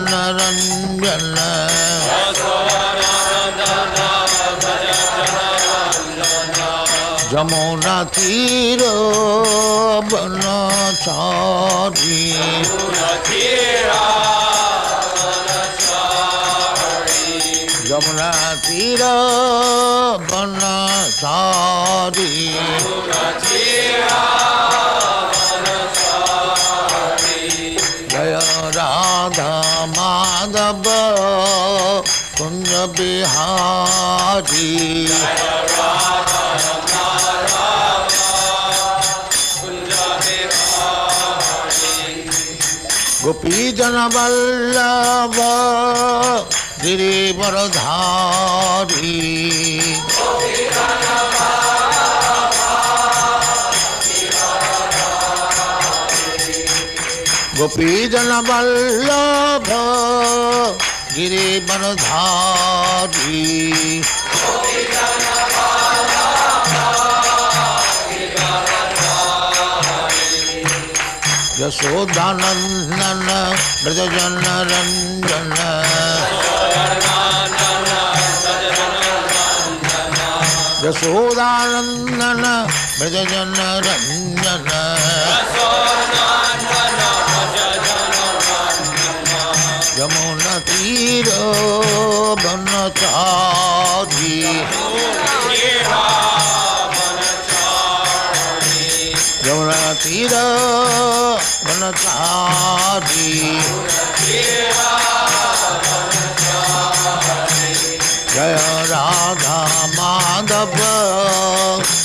Naranjan Jamuna Tira Banachari Jamuna Tira Banachari Jaya Radha Madhava Kunja Bihari Gopi Jana Vallabha Girivardhari Gopi Jana Vallabha Girivardhari Yasodhanandana Brajajana Ranjana Yasodhanandana Brajajana Ranjana Yamuna Tira Banachari Yamuna Tira Banachari Jaya Radha Madhava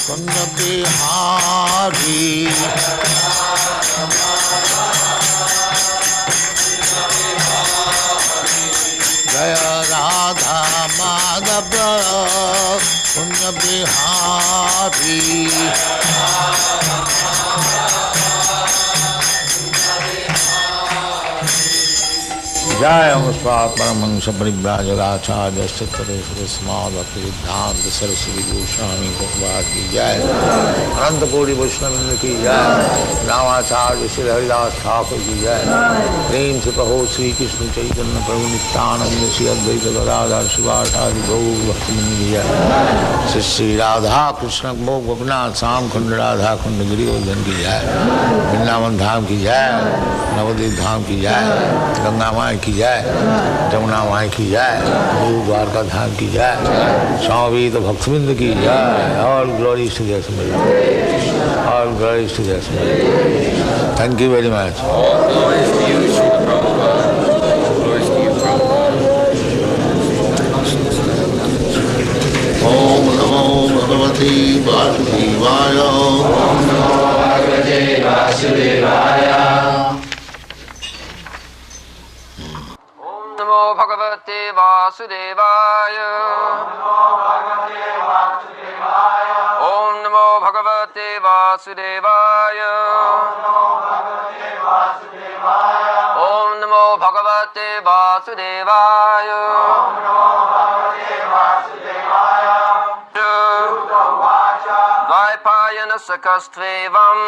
Kunja Bihari Jaya Radha Madhava Kunja Bihari Jai Amasvat Paramahansa Parivrajaracharya Sattvaresvara Smadhakti Siddhanta Saraswati Goswami Prabhupada ki Jai Ananta Koti Vaishnava ki Jai Ramacharya Shri Haridas Thakur ki Jai Prem se Paho Sri Krishna Chaitanya Prabhu Nityananda Shri Advaita Gadadhar Shivasadi Gaur Bhaktivinoda ki Jai Shri Radha Krishna Mo Gopinath Sam Khunda Radha Khunda Girivardhan ki Jai Vrindavan Dham ki Jai Navadvip Dham ki Jai Ganga Mai की जाए जमुना माई की जाए गुरु द्वारका धाम की जाए स्वामी तो भक्तविंद की जाए all glory to जय ऑल ग्लोरी टू जय थैंक यू वेरी मच ओम नमो भगवते वासुदेवाय ओम नमो भगवते वासुदेवाय Namo Bhagavate Vasudevaya Om Namo Bhagavate Vasudevaya Om Namo Bhagavate Vasudevaya Dvaipayana Sakastvevam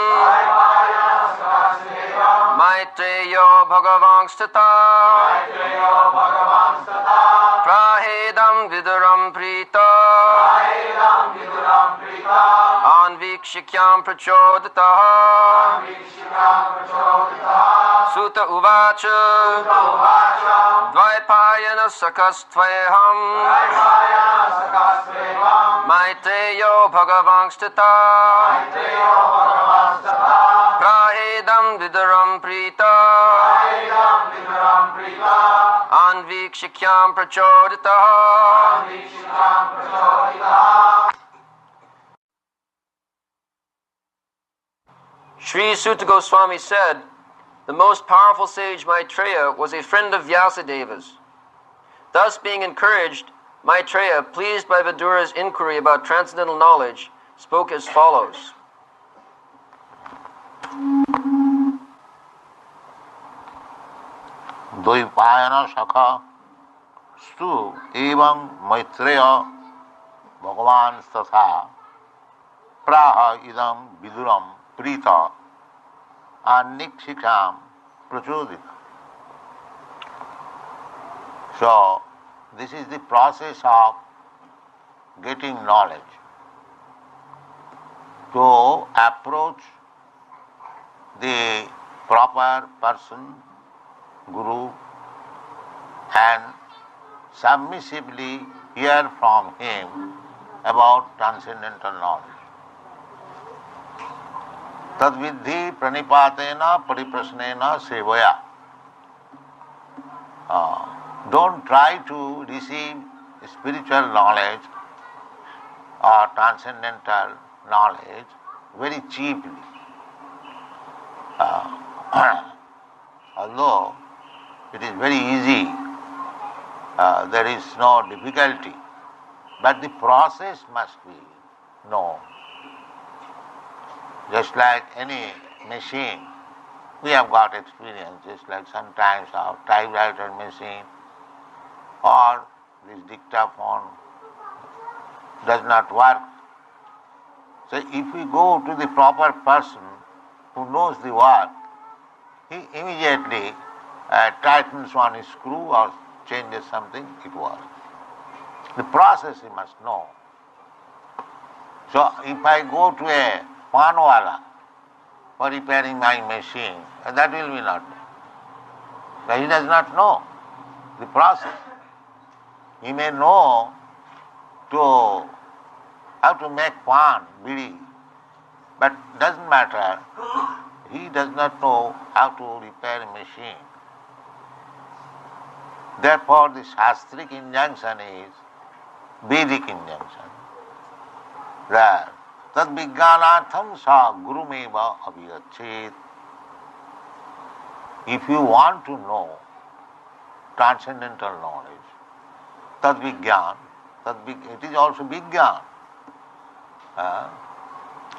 Maitreyo Bhagavanstata Prahedam Viduram Prita Anvikshikyam Prachodataha Sutta Uvacha Dvaipayana Sakastveham Maitreyo Bhagavanstata Prahedam Viduram Prita Anvikshikyam Prachodataha Sri Sutta Goswami said, the most powerful sage Maitreya was a friend of Vyasadeva's. Thus being encouraged, Maitreya, pleased by Vidura's inquiry about transcendental knowledge, spoke as follows. Dvaipayana Shakha Stu Evam Maitreya Bhagavan Statha Praha Idam Viduram Prita Anikshikam Prachodita. So, this is the process of getting knowledge. To approach the proper person, Guru, and submissively hear from him about transcendental knowledge. Tadvidhi pranipatena pariprasnena sevaya. Don't try to receive spiritual knowledge or transcendental knowledge very cheaply. Although it is very easy, there is no difficulty, but the process must be known. Just like any machine, we have got experience, just like sometimes our typewriter machine or this dictaphone does not work. So if we go to the proper person who knows the work, he immediately tightens one screw or changes something, it works. The process he must know. So if I go to a panwala for repairing my machine, that will be not. But he does not know the process. He may know how to make pan, bidi, but doesn't matter. He does not know how to repair a machine. Therefore, the Shastric injunction is Vedic injunction. That tad vijnanatham sa gurumeva abhiyachet. If you want to know transcendental knowledge, tad vijnan, it is also vijnan.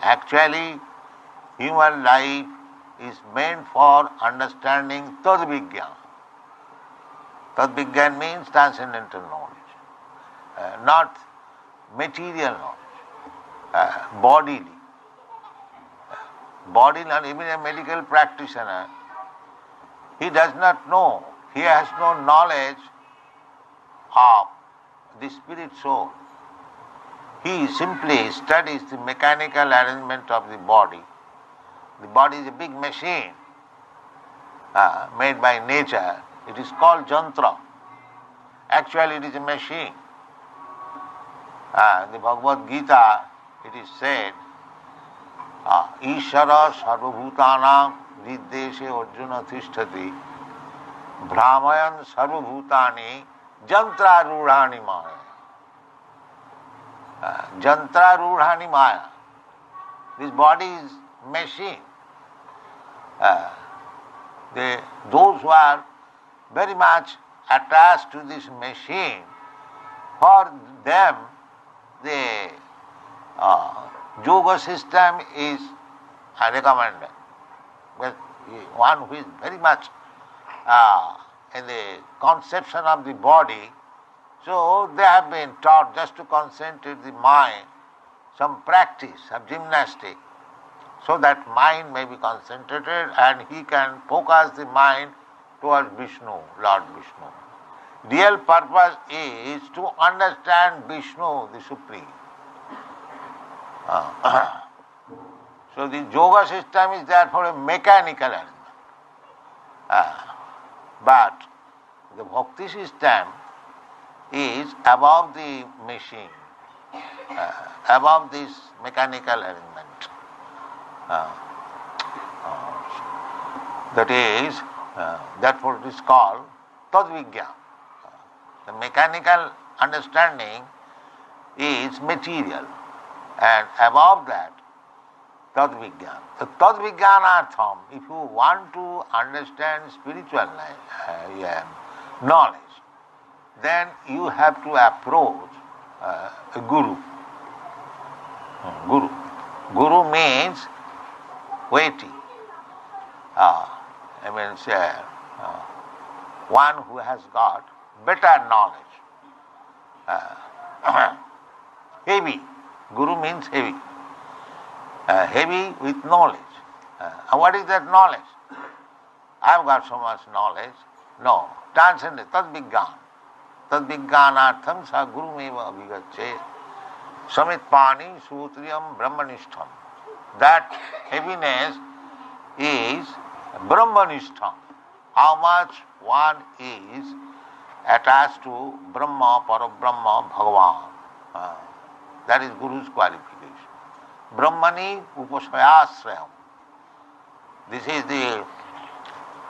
Actually, human life is meant for understanding tad vijnan. Tad vijnan means transcendental knowledge, not material knowledge, bodily. Bodily, and even a medical practitioner, he does not know, he has no knowledge of the spirit soul. He simply studies the mechanical arrangement of the body. The body is a big machine made by nature. It is called jantra. Actually, it is a machine. The Bhagavad Gita, it is said, Ishara sarvabhutanam viddeshe arjuna tishtati brahmayan sarvabhutani jantra rudhani maya. Jantra rudhani maya. This body is machine. Those who are very much attached to this machine, for them the yoga system is recommended. But one who is very much in the conception of the body, so they have been taught just to concentrate the mind, some practice of gymnastic, so that mind may be concentrated and he can focus the mind towards Vishnu, Lord Vishnu. Real purpose is to understand Vishnu, the Supreme. So the yoga system is therefore a mechanical element. But the bhakti system is above the machine, above this mechanical arrangement. That is, that's what it is called tadvijnan. The mechanical understanding is material, and above that, tadvijnan. The tadvijnanartham, if you want to understand spiritual knowledge, then you have to approach a guru. Guru means weighty. One who has got better knowledge. Heavy. Guru means heavy. Heavy with knowledge. What is that knowledge? I have got so much knowledge. No. Transcendent. Tad vijnan. tad vijnanartham sa gurumeva abhigacche samitpani sutriyam brahmanishtham. That heaviness is brahmanishtham. How much one is attached to Brahma, Parabrahma, Bhagavan. That is Guru's qualification. Brahmani upasayasrayam. This is the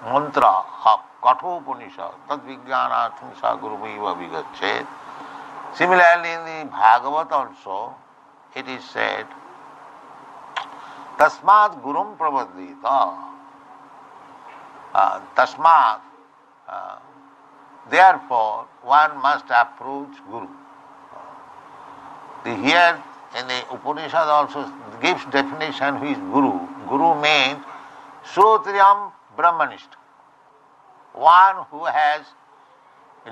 mantra of Kathopanishad. Tad vijnanartham sa gurumeva vigachet. Similarly, in the Bhagavad also, it is said, Tasmat gurum pravadita. Tasmat, therefore, one must approach Guru. Here in the Upanishad also gives definition who is Guru. Guru means Srotriyam Brahmanishta. One who has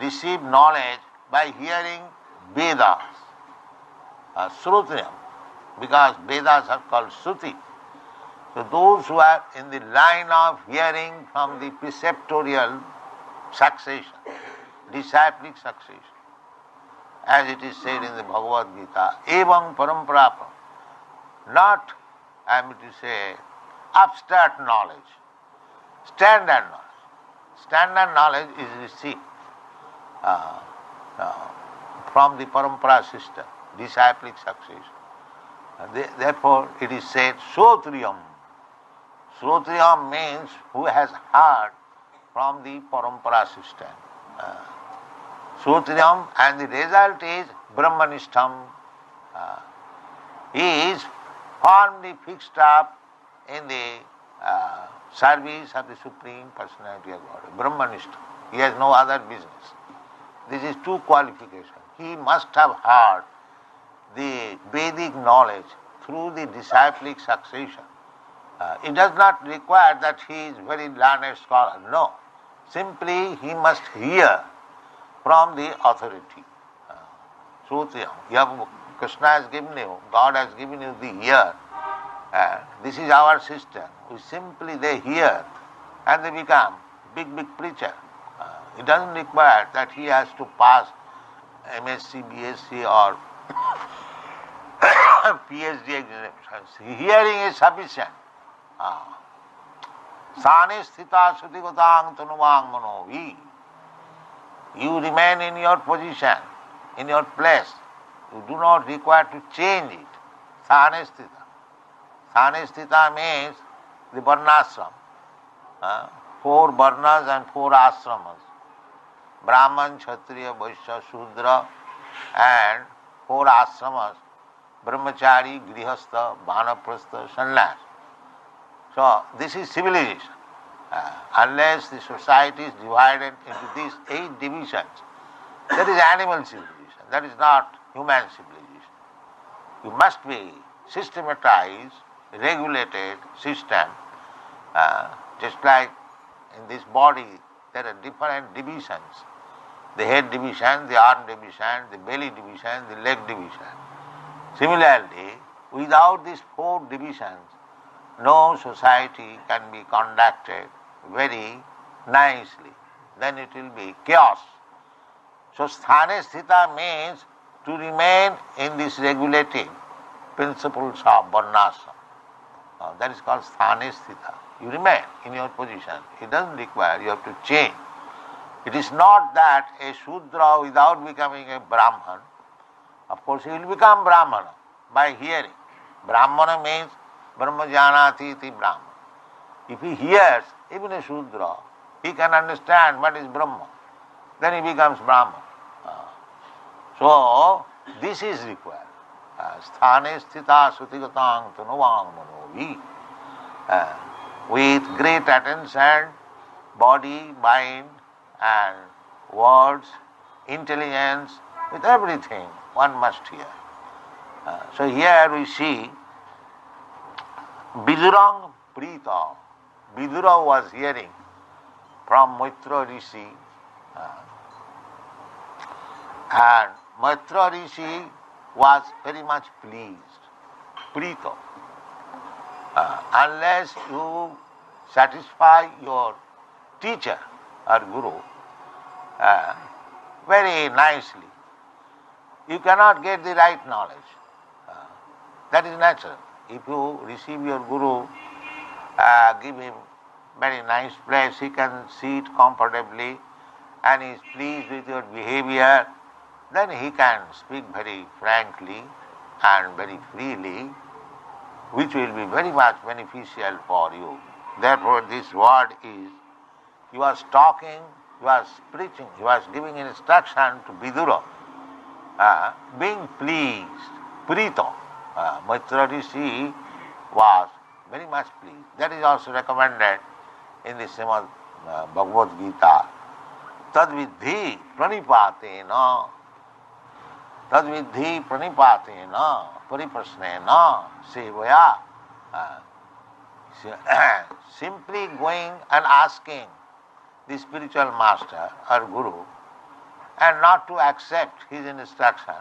received knowledge by hearing Vedas. Srotriyam, because Vedas are called Shruti. So those who are in the line of hearing from the preceptorial succession, disciplic succession, as it is said in the Bhagavad Gita, evam paramparapam, not, I am to say, abstract knowledge, standard knowledge. Standard knowledge is received from the parampara system, disciplic succession. Therefore, it is said, Srotriyam. Srotriyam means who has heard from the parampara system. Srotriyam, and the result is Brahmanishtham. He is firmly fixed up in the service of the Supreme Personality of God. Brahmanishtham. He has no other business. This is two qualifications. He must have heard the Vedic knowledge through the disciplic succession. It does not require that he is very learned scholar. No. Simply he must hear from the authority. Srotriyam. Krishna has given you, God has given you the ear. This is our system. They hear and they become big preacher. It doesn't require that he has to pass MSc, BSc or PhD examinations. Hearing is sufficient. Sane sthita sutigatang tanuvang manovi. You remain in your position, in your place. You do not require to change it. Sane sthita. Sane sthita means the varnashram. 4 varnas and 4 ashramas. Brahman, Kshatriya, Vaishya, Shudra, and 4 ashramas. Brahmachari, Grihastha, Vanaprastha, Sannyas. So this is civilization. Unless the society is divided into these 8 divisions, that is animal civilization. That is not human civilization. You must be systematized, regulated system. Just like in this body, there are different divisions. The head division, the arm division, the belly division, the leg division. Similarly, without these 4 divisions, no society can be conducted very nicely. Then it will be chaos. So sthane sthita means to remain in this regulating principles of varnashram. That is called sthane sthita. You remain in your position. It doesn't require you have to change. It is not that a Shudra without becoming a Brahman, of course he will become Brahmana by hearing. Brahmana means Brahma janati iti Brahman. If he hears, even a Shudra, he can understand what is Brahma. Then he becomes Brahman. So this is required. Sthane sthita sutigatang tanuvang manovi. With great attention, body, mind, and words, intelligence, with everything, one must hear. So here we see Vidurang Prita. Vidura was hearing from Maitra Rishi, and Maitra Rishi was very much pleased. Prita. Unless you satisfy your teacher or guru, very nicely. You cannot get the right knowledge. That is natural. If you receive your guru, give him very nice place, he can sit comfortably and is pleased with your behavior, then he can speak very frankly and very freely, which will be very much beneficial for you. Therefore, this word is, he was talking, he was preaching, he was giving instruction to Vidura, being pleased, prito. Maitra Rishi was very much pleased. That is also recommended in the Srimad Bhagavad Gita. Tadvidhi pranipatena, tadvidhi pranipatena, pariprasnena, sevaya. Simply going and asking the spiritual master or guru and not to accept his instruction,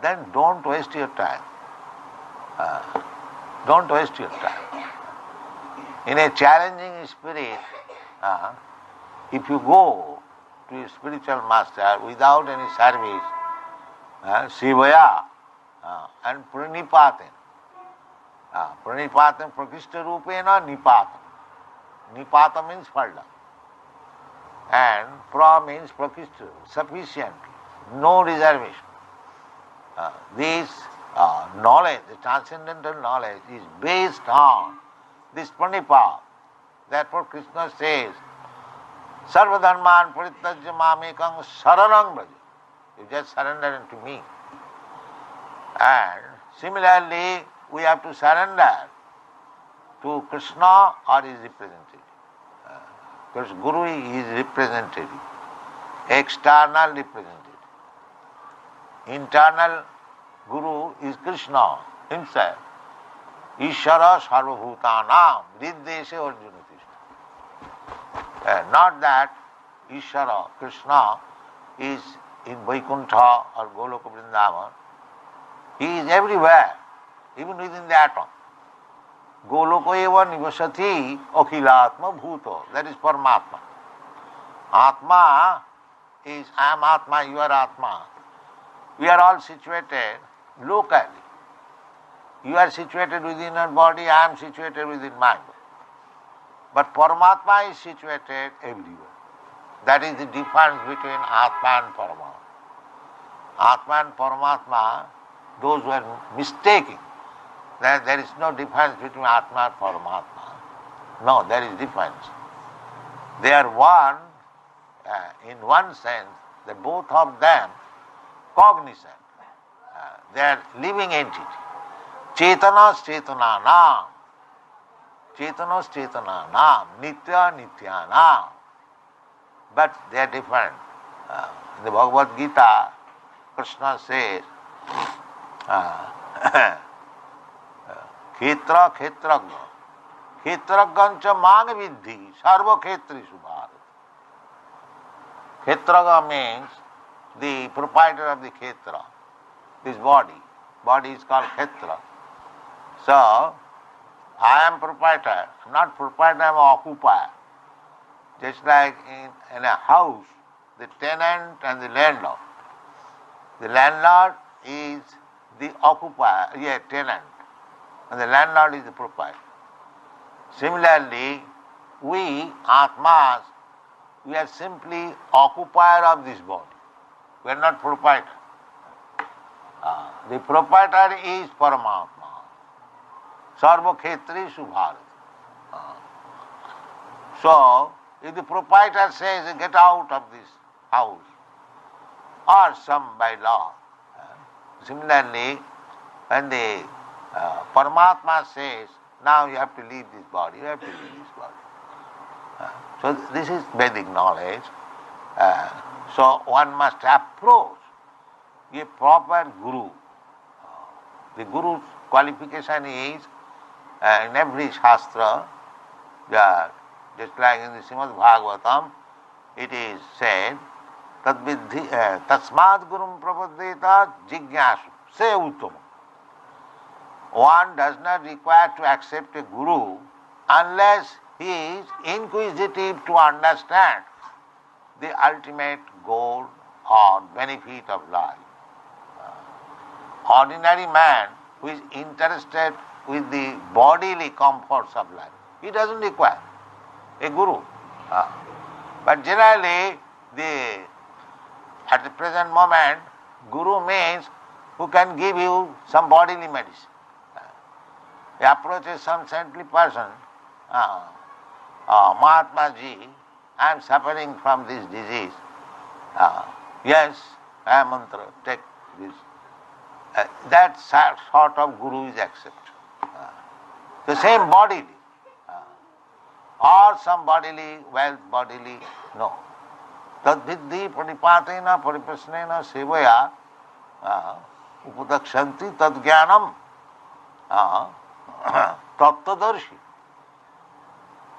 then don't waste your time. Don't waste your time. In a challenging spirit, if you go to a spiritual master without any service, Sivaya and Pranipatin. Pranipatin Prakishta Rupena Nipatam. Nipata means further. And Pra means Prakishta, sufficient, no reservation. This knowledge, the transcendental knowledge, is based on this Pranipat. Therefore Krishna says, Sarvadharman Parityajya Mamekam Saranam Braja. You just surrender unto me. And similarly, we have to surrender to Krishna or his representative. Because Guru is his representative, external representative. Internal Guru is Krishna himself. Ishara sarvabhutanam riddeshe arjunatishta. Not that Ishara, Krishna, is in Vaikuntha or Goloka Vrindavan. He is everywhere, even within the atom. Goloka eva nivasati akhilatma bhuto. That is Paramatma. Atma is I am Atma, you are Atma. We are all situated locally. You are situated within your body, I am situated within my body. But Paramatma is situated everywhere. That is the difference between Atma and Paramatma. Atma and Paramatma, those who are mistaking that there is no difference between Atma and Paramatma. No, there is difference. They are one, in one sense, that both of them cognizant. They are living entity. Chetanas chetananam. Chetanas chetananam. Nitya nityanam. But they are different. In the Bhagavad Gita, Krishna says, Khetra khetragya. Khetragyancha mang vidhi. Sarva khetrishu bharat. Khetraga means the proprietor of the khetra, this body. Body is called khetra. So, I am proprietor. I am not proprietor, I am occupier. Just like in a house, the tenant and the landlord. The landlord is the occupier, tenant, and the landlord is the proprietor. Similarly, we, Atmas, we are simply occupier of this body. We are not proprietor. The proprietor is Paramatma. Sarva khetrishu bharat. So, if the proprietor says, get out of this house, or some by law. Similarly, when the Paramatma says, now you have to leave this body, you have to leave this body. So this is Vedic knowledge. So one must approach a proper guru. The guru's qualification is, in every shastra, just like in the Srimad Bhagavatam, it is said, Tasmad Gurum Prapadeta Jignasu, say Uttama. One does not require to accept a guru unless he is inquisitive to understand the ultimate goal or benefit of life. Ordinary man who is interested with the bodily comforts of life, he doesn't require a guru. But generally, at the present moment, guru means who can give you some bodily medicine. He approaches some saintly person, Mahatma ji, I am suffering from this disease. Yes, I am mantra, take this. That sort of guru is accepted. The same bodily. Or some bodily, wealth bodily, no. Tadviddhi pranipatena pariprasnena sevaya upadakshanti tadgyanam tattadarshi.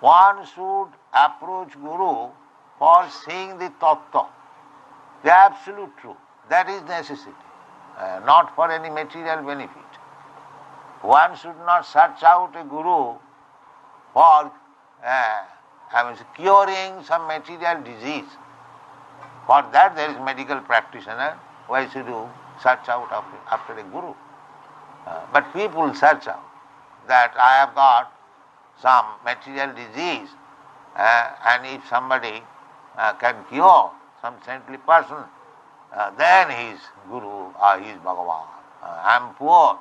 One should approach Guru for seeing the tattva, the absolute truth. That is necessity, not for any material benefit. One should not search out a Guru for curing some material disease. For that there is medical practitioner. Why should you search out after a Guru? But people search out that I have got some material disease and if somebody can cure some saintly person, then he is Guru or he is Bhagavan. I am poor,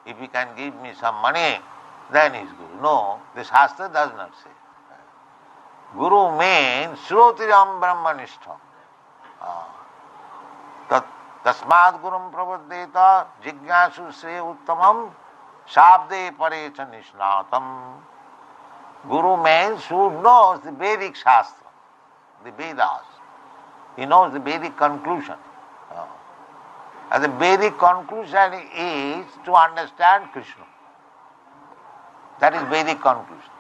if he can give me some money, then he is Guru. No, the Shastra does not say. Guru means Shrotiram Brahmanishtham. Tasmad Gurum Prabhaddeta Jignasu Sre Uttamam Shabde Parecha Nishnatam. Guru means who knows the Vedic Shastra, the Vedas. He knows the Vedic conclusion. And the Vedic conclusion is to understand Krishna. That is Vedic conclusion.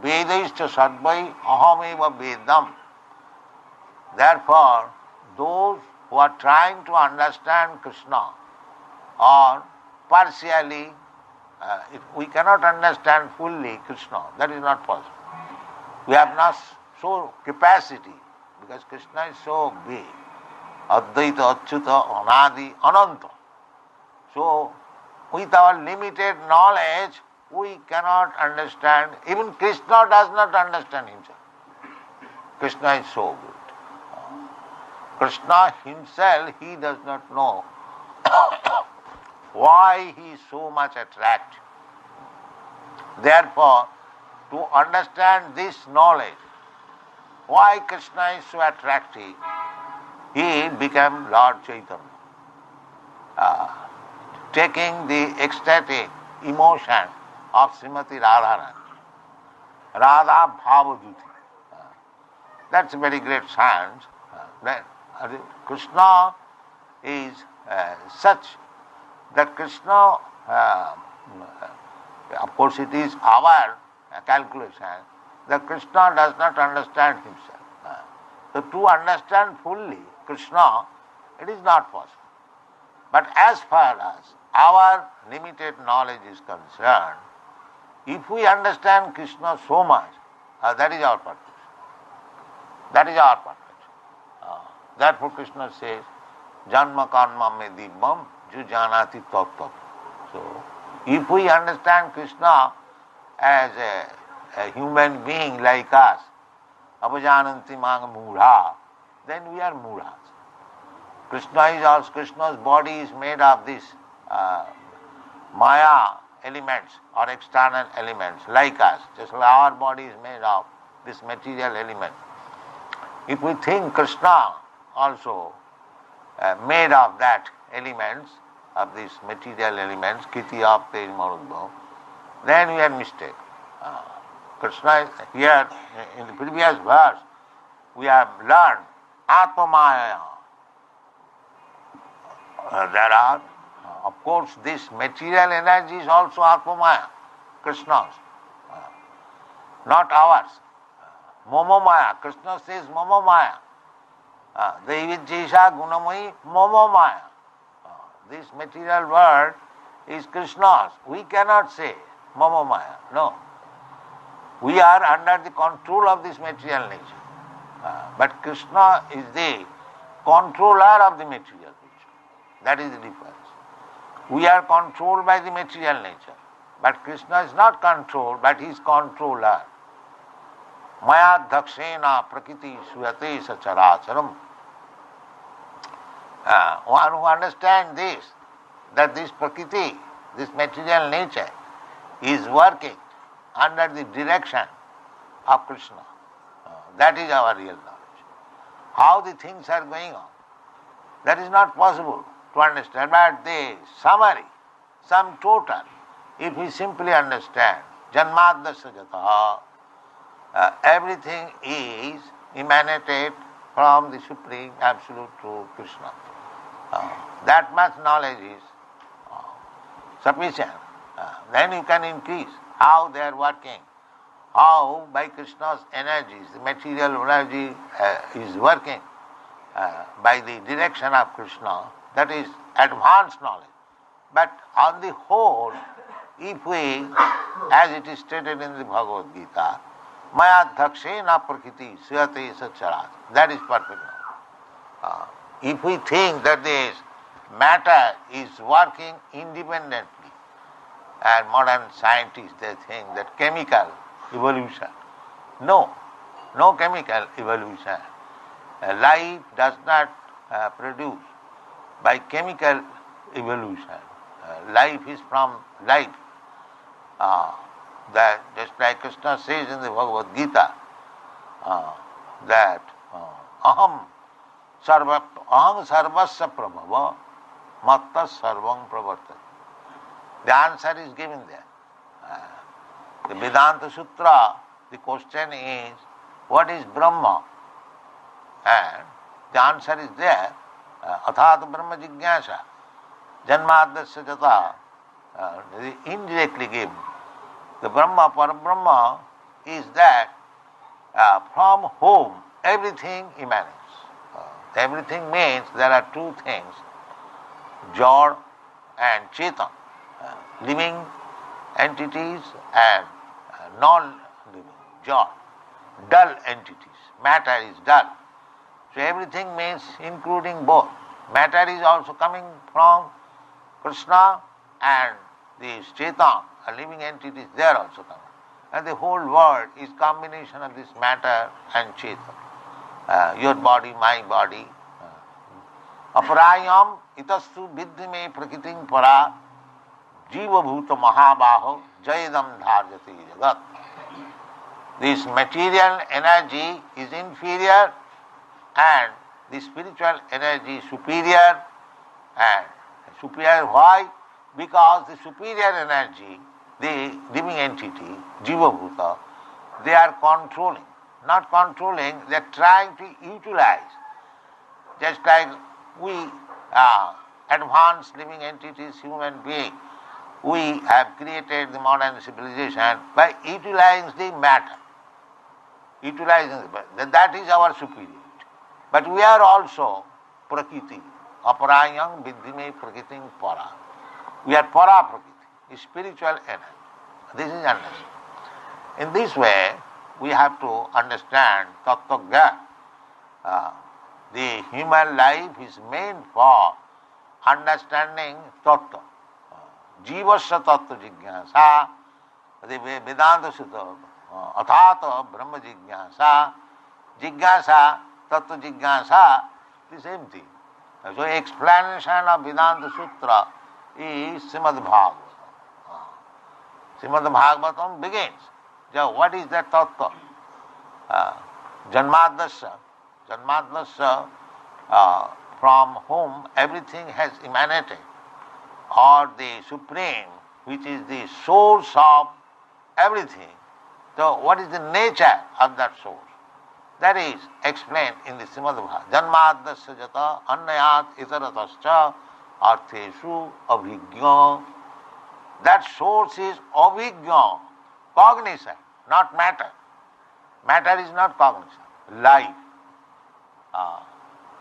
Vedaischa sadvai ahameva vedam. Therefore, those who are trying to understand Krishna or partially, we cannot understand fully Krishna. That is not possible. We have not so capacity because Krishna is so big. Advaita, Achyuta, Anadi, Ananta. So, with our limited knowledge, we cannot understand. Even Krishna does not understand himself. Krishna is so good. Krishna himself, he does not know why he is so much attractive. Therefore, to understand this knowledge, why Krishna is so attractive, he became Lord Chaitanya, taking the ecstatic emotion of Srimati Radharani, Radha Bhavaduti. That's a very great science. Krishna is such that Krishna, of course it is our calculation, that Krishna does not understand himself. So to understand fully Krishna, it is not possible. But as far as our limited knowledge is concerned, if we understand Krishna so much, that is our purpose. That is our purpose. Therefore Krishna says, Janma karma me dibbam jujanati tattva. So, if we understand Krishna as a human being like us, apajananti mang mudha, then we are mudhas. Krishna's body is made of this Maya elements or external elements like us. Just like our body is made of this material element. If we think Krishna also made of that elements, of these material elements, Kiti Apte Marudbhav, then we are mistaken. Krishna is here in the previous verse, we have learned Atmamaya. There are, of course, this material energy is also Atmamaya, Krishna's, not ours. Momomaya, Krishna says Momomaya. Deivijisha Gunamayi Momomaya. This material world is Krishna's. We cannot say Momomaya. No. We are under the control of this material nature. But Krishna is the controller of the material nature. That is the difference. We are controlled by the material nature. But Krishna is not controlled, but he is controller. Mayadhakshena prakriti suyate sacharacharam. One who understands this, that this prakriti, this material nature, is working under the direction of Krishna. That is our real knowledge. How the things are going on, that is not possible to understand. But the summary, sum total, if we simply understand, Janmadasya jataha, everything is emanated from the Supreme Absolute Truth Krishna. That much knowledge is sufficient. Then you can increase how they are working, how by Krishna's energies, the material energy is working by the direction of Krishna. That is advanced knowledge. But on the whole, if we, as it is stated in the Bhagavad Gita, Mayadhakshena prakriti suyate sacharat, that is perfect knowledge. If we think that this matter is working independently, and modern scientists, they think that chemical evolution. No chemical evolution. Life does not produce by chemical evolution. Life is from life. That just like Krishna says in the Bhagavad Gita, that aham sarvasya prabhava matta sarvam pravartati. The answer is given there. The Vedanta Sutra, the question is, what is Brahma? And the answer is there, Athat Brahma Jigyasa, Janmadasya Jata, indirectly given. The Brahma, Parabrahma, is that from whom everything emanates. Everything means there are two things, Jod and Chetan. Living entities and non-living, Jod, dull entities. Matter is dull. So everything means including both. Matter is also coming from Krishna and the Chetan, living entities, they are also coming. And the whole world is combination of this matter and Chetan. Your body, my body. Aparayam itastu viddhime prakritim para Jiva Bhuta Mahabaho Jayadam Dharjati Jagat. This material energy is inferior and the spiritual energy is superior. And superior why? Because the superior energy, the living entity, Jiva Bhuta, they are controlling. Not controlling, they are trying to utilize. Just like we advanced living entities, human beings, we have created the modern civilization by utilizing the matter. That is our superiority. But we are also prakriti. Aparayam viddhime prakritim para. We are para prakriti, spiritual energy. This is understood. In this way, we have to understand tattva. The human life is meant for understanding tattva. Jivasya tattva jigyasa, the Vedanta Sutra, athata brahma jigyasa, jigyasa, tattva jigyasa, the same thing. So explanation of Vedanta Sutra is Srimad Bhagavatam. Srimad Bhagavatam begins. So what is that tattva? Janmadasya, from whom everything has emanated, or the Supreme, which is the source of everything. So what is the nature of that source? That is explained in the Srimad Bhagavatam. Janmadasya jata annayat itaratascha artheshu abhigya. That source is abhigya, cognizant, not matter. Matter is not cognizant. Life.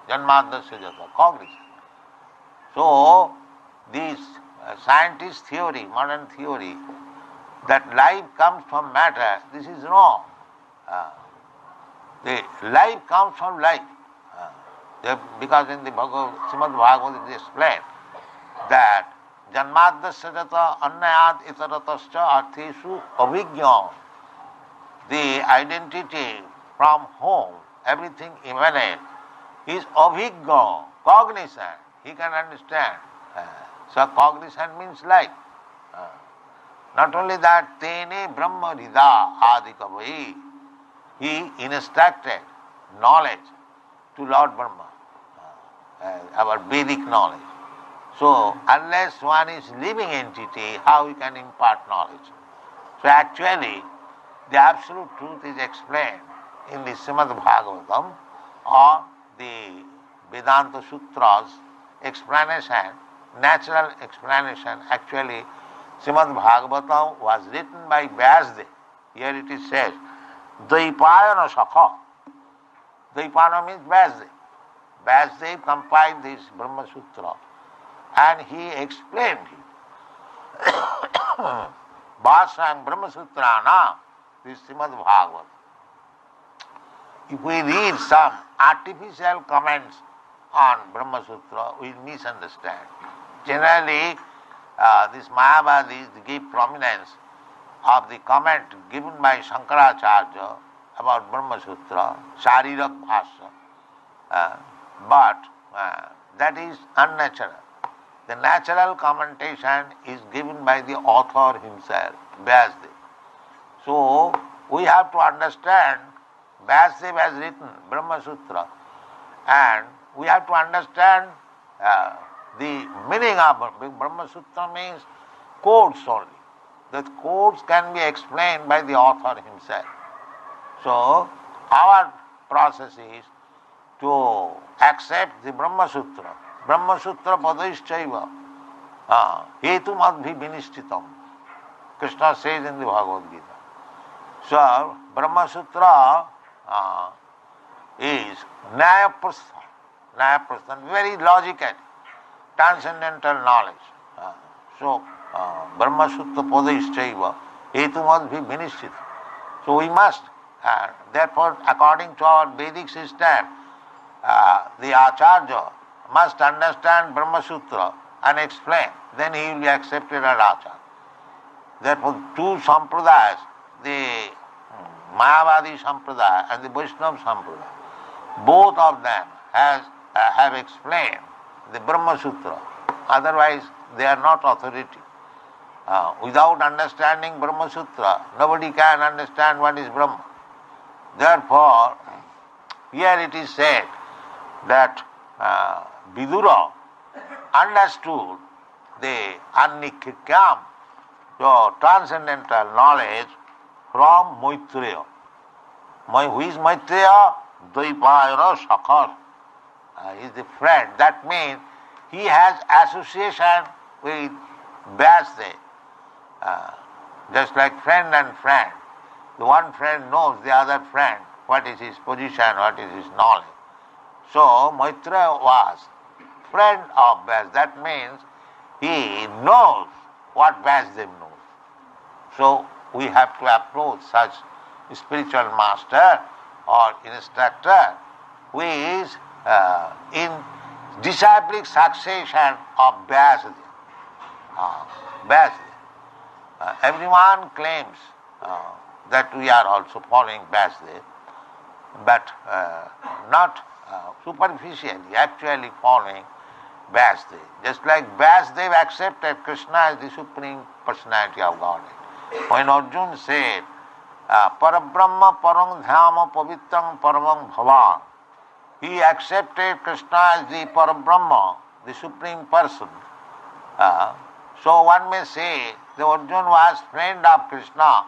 Janmadasya jata, cognizant. So, this scientist theory, modern theory, that life comes from matter, this is wrong. The life comes from life. Because in the Srimad Bhagavatam it is explained that Janmadasya jata annayad itaratascha artheshu avijñā. The identity from whom everything emanates is avijñā, cognizant. He can understand. So cognizant means life. Not only that, tene brahma rida adikavai. He instructed knowledge to Lord Brahma, our Vedic knowledge. So, unless one is living entity, how he can impart knowledge? So actually, the absolute truth is explained in the Srimad Bhagavatam or the Vedanta Sutras explanation, natural explanation. Actually, Srimad Bhagavatam was written by Vyasdev. Here it is said, Dvaipayana Sakha. Dvaipayana means Vyasdev. Vyasdev compiled this Brahma Sutra and he explained it. Bhasang Brahma Sutrana, this Srimad Bhagavatam. If we read some artificial comments on Brahma Sutra, we misunderstand. Generally, these Mayavadis give prominence of the comment given by Shankaracharya about Brahma Sutra, Sharirak Bhasya, but that is unnatural. The natural commentation is given by the author himself, Vyasdev. So, we have to understand, Vyasdev has written Brahma Sutra, and we have to understand the meaning of Brahma Sutra means codes only. The codes can be explained by the author himself. So, our process is to accept the Brahma Sutra. Brahma Sutra padaishchaiva hetum adbhi vinishtitam. Krishna says in the Bhagavad Gita. So, Brahma Sutra is Mayapur, very logical, transcendental knowledge. So, Brahma Sutra padaishchaiva hetum adbhi vinishtitam. So, we must, therefore, according to our Vedic system, the Acharya must understand Brahma Sutra and explain, then he will be accepted as Acharya. Therefore, two sampradayas, the Mayavadi sampradaya and the Vaishnava sampradaya, both of them have explained the Brahma Sutra. Otherwise, they are not authority. Without understanding Brahma Sutra, nobody can understand what is Brahma. Therefore, here it is said that Vidura understood the Annikyam, the transcendental knowledge, from Maitreya. Who is Maitreya? Dvaipayana Sakha. He is the friend. That means he has association with Vyasdev. Just like friend and friend. The one friend knows the other friend, what is his position, what is his knowledge. So Maitreya was friend of Vyasdev. That means he knows what Vyasdev knows. So we have to approach such spiritual master or instructor who is in disciplic succession of Vyasdev. Everyone claims that we are also following Vyasdev, but not superficially, actually following Vyasdev. Just like Vyasdev accepted Krishna as the Supreme Personality of Godhead. When Arjuna said, Parabrahma parang dhyama pavitram paramam bhavan, he accepted Krishna as the Parabrahma, the Supreme Person. So one may say, the Arjuna was friend of Krishna,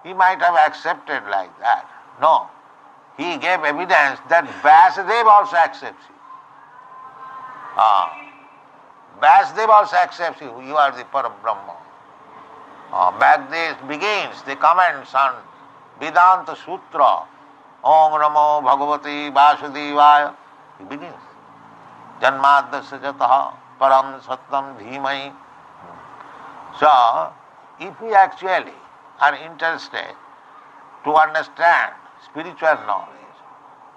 he might have accepted like that. No. He gave evidence that Vyasdev also accepts you. Vyasdev also accepts you. You are the Parabrahma. Back this begins the comments on Vedanta Sutra. Om Namo Bhagavate Vasudevaya. He begins. Janmadasya jataha param sattam dhimai. So, if we actually are interested to understand spiritual knowledge,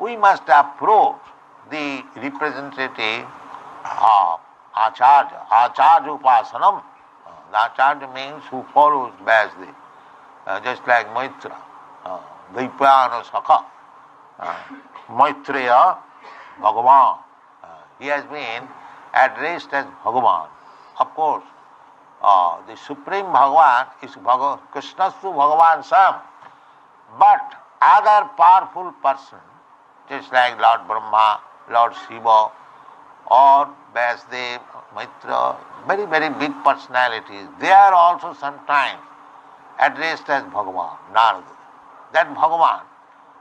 we must approach the representative of Acharya. Acharya Upasanam. The Acharya means who follows Vyasdev. Just like Maitra, Dvaipayana Sakha, Maitreya Bhagavan. He has been addressed as Bhagavan. Of course, the Supreme Bhagavan is Krishnastu Bhagavan Sam. But other powerful persons, just like Lord Brahma, Lord Shiva, or Vyasdev, Maitra, very, very big personalities, they are also sometimes addressed as Bhagavan, Narada. That Bhagavan,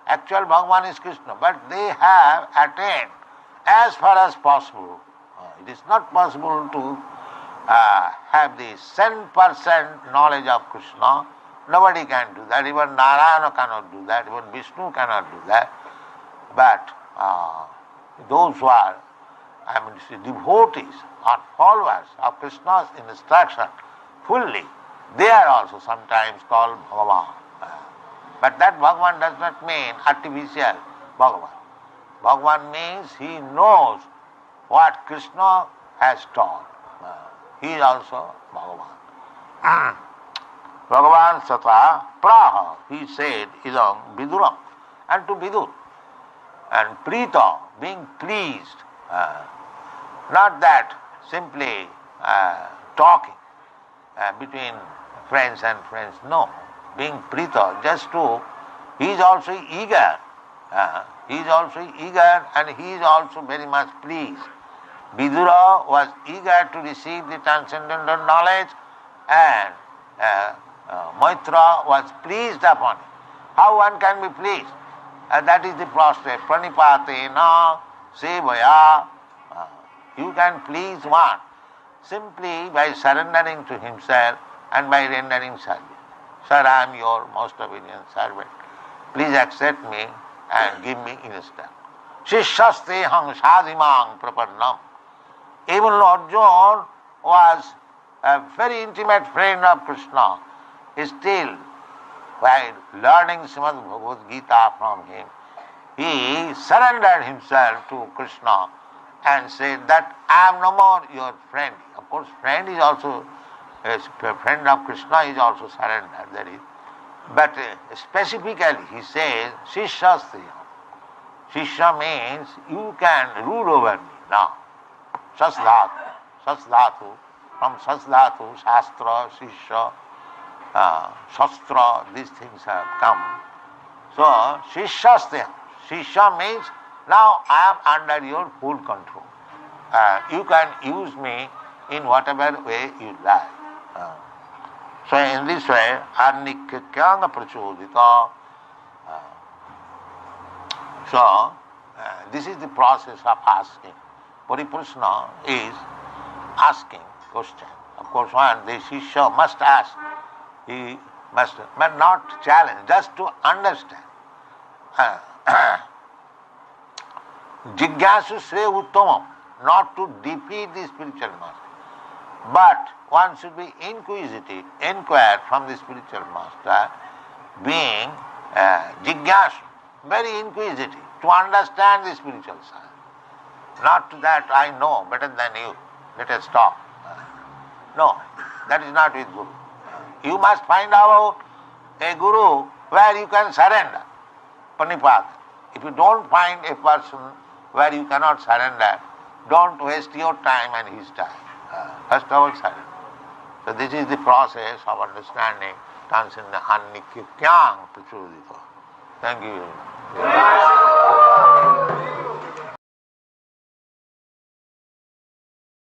actual Bhagavan is Krishna, but they have attained as far as possible. It is not possible to have the 10% knowledge of Krishna. Nobody can do that. Even Narayana cannot do that. Even Vishnu cannot do that. But those who are devotees or followers of Krishna's instruction fully, they are also sometimes called Bhagavan. But that Bhagavan does not mean artificial Bhagavan. Bhagavan means he knows what Krishna has taught. He is also Bhagavan. Bhagavan Sata Praha, he said, idam Viduram, and to Vidur. And Prita, being pleased, not that simply talking between friends and friends, no. Being Prita, just to, he is also eager. He is also eager and he is also very much pleased. Vidura was eager to receive the transcendental knowledge and Maitra was pleased upon it. How one can be pleased? That is the process. Pranipatena sevaya. You can please one simply by surrendering to himself and by rendering service. Sir, I am your most obedient servant. Please accept me and give me instance. Shishastehang sadhimang prapannam. Even Lord John was a very intimate friend of Krishna. Still, while learning Srimad Bhagavad Gita from him, he surrendered himself to Krishna and said that I am no more your friend. Of course, friend is also, a friend of Krishna is also surrendered, that is. But specifically he says, Shishasteham. Shishya means you can rule over me now. Sasdhatu, from Sasdhatu, Shastra, Shishya, Shastra, these things have come. So, Shishasteham. Shishya means now I am under your full control. You can use me in whatever way you like. So in this way, Arnikyanga Prachodita. So this is the process of asking. Pariprashna is asking question. Of course, one, the Shishya must ask. He must, but not challenge, just to understand. Jigyasu Sre Uttamam, not to defeat the spiritual master. But one should be inquisitive, inquire from the spiritual master, being Jigyasu, very inquisitive, to understand the spiritual side. Not that I know better than you, let us stop. No, that is not with Guru. You must find out a Guru where you can surrender, Pranipata. If you don't find a person where you cannot surrender, don't waste your time and his time. First of all, surrender. So this is the process of understanding transcendental Annikyang Prachodita. Thank you.